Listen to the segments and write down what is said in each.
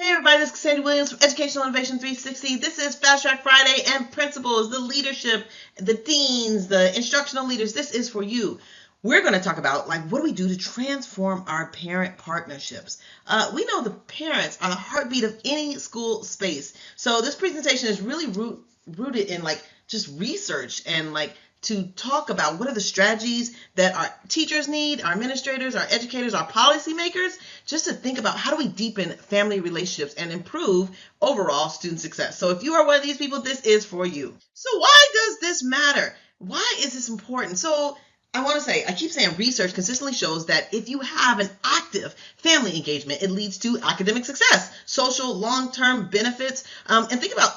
Hey everybody, this is Sandy Williams from Educational Innovation 360. This is Fast Track Friday and principals, the leadership, the deans, the instructional leaders. This is for you. We're going to talk about what do we do to transform our parent partnerships. We know the parents are the heartbeat of any school space. So this presentation is really rooted in just research and to talk about what are the strategies that our teachers need, our administrators, our educators, our policymakers, just to think about how do we deepen family relationships and improve overall student success. So if you are one of these people, this is for you. So why does this matter? Why is this important? So I keep saying research consistently shows that if you have an active family engagement, it leads to academic success, social long-term benefits, and think about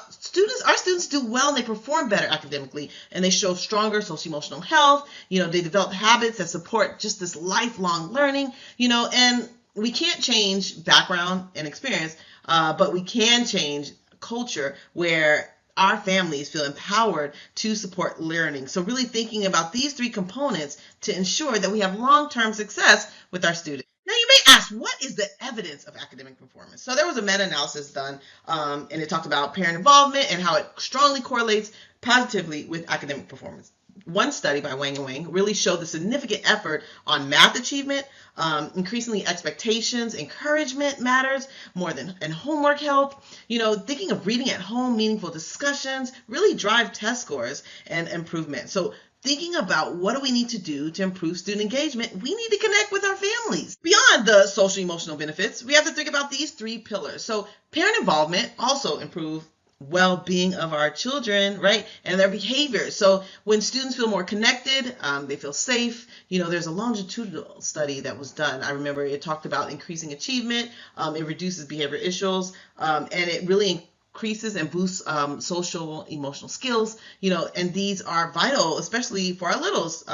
our students do well and they perform better academically and they show stronger social-emotional health. They develop habits that support just this lifelong learning, and we can't change background and experience, but we can change culture where our families feel empowered to support learning. So really thinking about these three components to ensure that we have long-term success with our students. Now you may ask, what is the evidence of academic performance? So there was a meta-analysis done, and it talked about parent involvement and how it strongly correlates positively with academic performance. One study by Wang and Wang really showed the significant effort on math achievement, increasingly expectations, encouragement matters more than and homework help. Thinking of reading at home, meaningful discussions really drive test scores and improvement. So thinking about what do we need to do to improve student engagement, we need to connect with our families. Beyond the social emotional benefits, we have to think about these three pillars. So parent involvement also improves well-being of our children, right, and their behavior. So when students feel more connected, they feel safe. There's a longitudinal study that was done. I remember it talked about increasing achievement. It reduces behavior issues, and it really increases and boosts social emotional skills, and these are vital, especially for our littles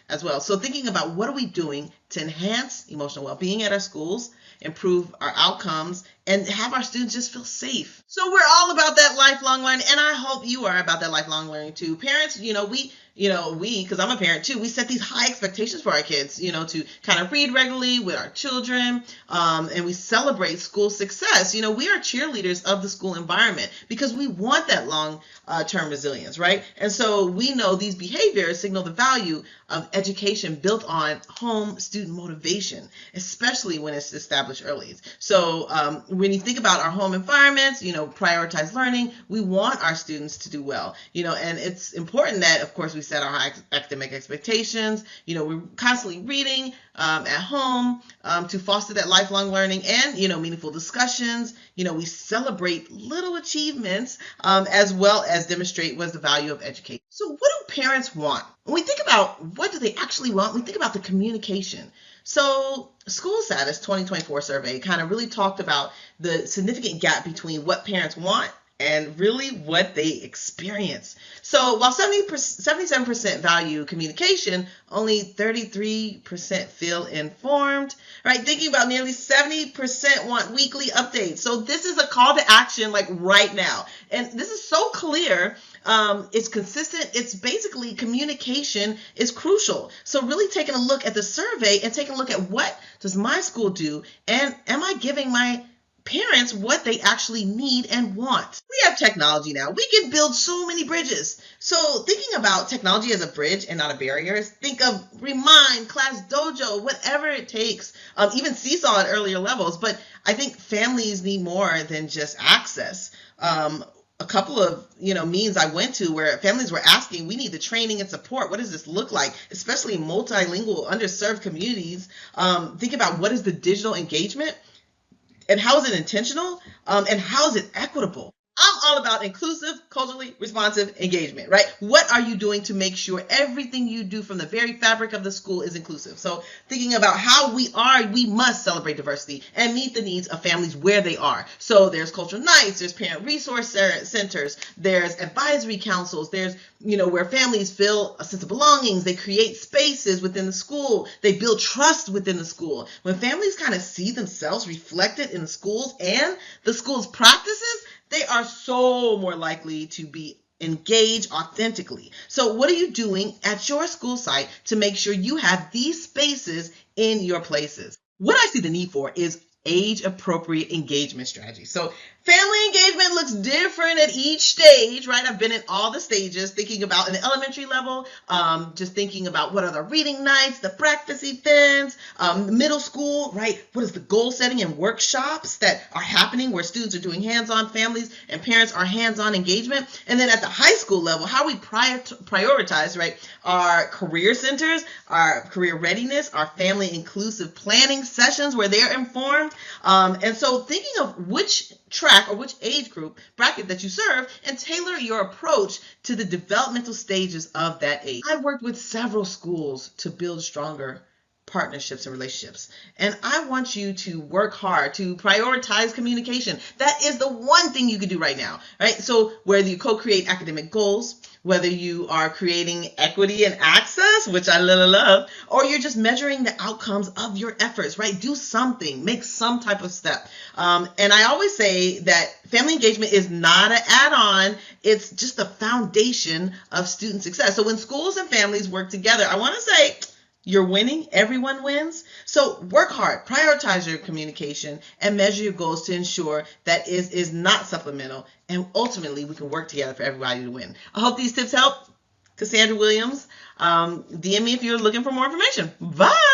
as well. So thinking about what are we doing to enhance emotional well-being at our schools, improve our outcomes, and have our students just feel safe. So we're all about that lifelong learning, and I hope you are about that lifelong learning too. Parents, because I'm a parent too, we set these high expectations for our kids, to kind of read regularly with our children, and we celebrate school success. We are cheerleaders of the school environment because we want that long-term resilience, right? And so we know these behaviors signal the value of education built on home student motivation, especially when it's established early. So when you think about our home environments, prioritize learning, we want our students to do well, and it's important that, of course, we set our high academic expectations. We're constantly reading at home to foster that lifelong learning and, meaningful discussions. We celebrate little achievements as well as demonstrate what's the value of education. So what do parents want? When we think about what do they actually want, we think about the communication. So School Status 2024 survey kind of really talked about the significant gap between what parents want and really what they experience. So while 77% value communication, only 33% feel informed, right? Thinking about nearly 70% want weekly updates. So this is a call to action right now. And this is so clear. It's consistent. It's basically communication is crucial. So really taking a look at the survey and taking a look at what does my school do, and am I giving my parents what they actually need and want. We have technology now. We can build so many bridges. So thinking about technology as a bridge and not a barrier, think of Remind, Class Dojo, whatever it takes, even Seesaw at earlier levels. But I think families need more than just access. A couple of means I went to where families were asking, we need the training and support. What does this look like, especially in multilingual, underserved communities? Think about what is the digital engagement and how is it intentional, and how is it equitable? I'm all about inclusive, culturally responsive engagement, right? What are you doing to make sure everything you do from the very fabric of the school is inclusive? So thinking about how we must celebrate diversity and meet the needs of families where they are. So there's cultural nights, there's parent resource centers, there's advisory councils, there's, where families feel a sense of belongings. They create spaces within the school. They build trust within the school. When families kind of see themselves reflected in the schools and the school's practices, they are so more likely to be engaged authentically. So what are you doing at your school site to make sure you have these spaces in your places? What I see the need for is age-appropriate engagement strategies. So family engagement looks different at each stage, right? I've been in all the stages, thinking about in the elementary level, just thinking about what are the reading nights, the breakfast events, middle school, right? What is the goal setting and workshops that are happening where students are doing hands-on, families and parents are hands-on engagement. And then at the high school level, how we prioritize, right? Our career centers, our career readiness, our family inclusive planning sessions where they're informed. And so thinking of which track or which age group bracket that you serve and tailor your approach to the developmental stages of that age. I've worked with several schools to build stronger partnerships and relationships. And I want you to work hard to prioritize communication. That is the one thing you can do right now, right? So whether you co-create academic goals, whether you are creating equity and access, which I love, or you're just measuring the outcomes of your efforts, right? Do something, make some type of step. And I always say that family engagement is not an add-on. It's just the foundation of student success. So when schools and families work together, I want to say, you're winning. Everyone wins. So work hard, prioritize your communication, and measure your goals to ensure that it is not supplemental. And ultimately, we can work together for everybody to win. I hope these tips help. Cassandra Williams. DM me if you're looking for more information. Bye.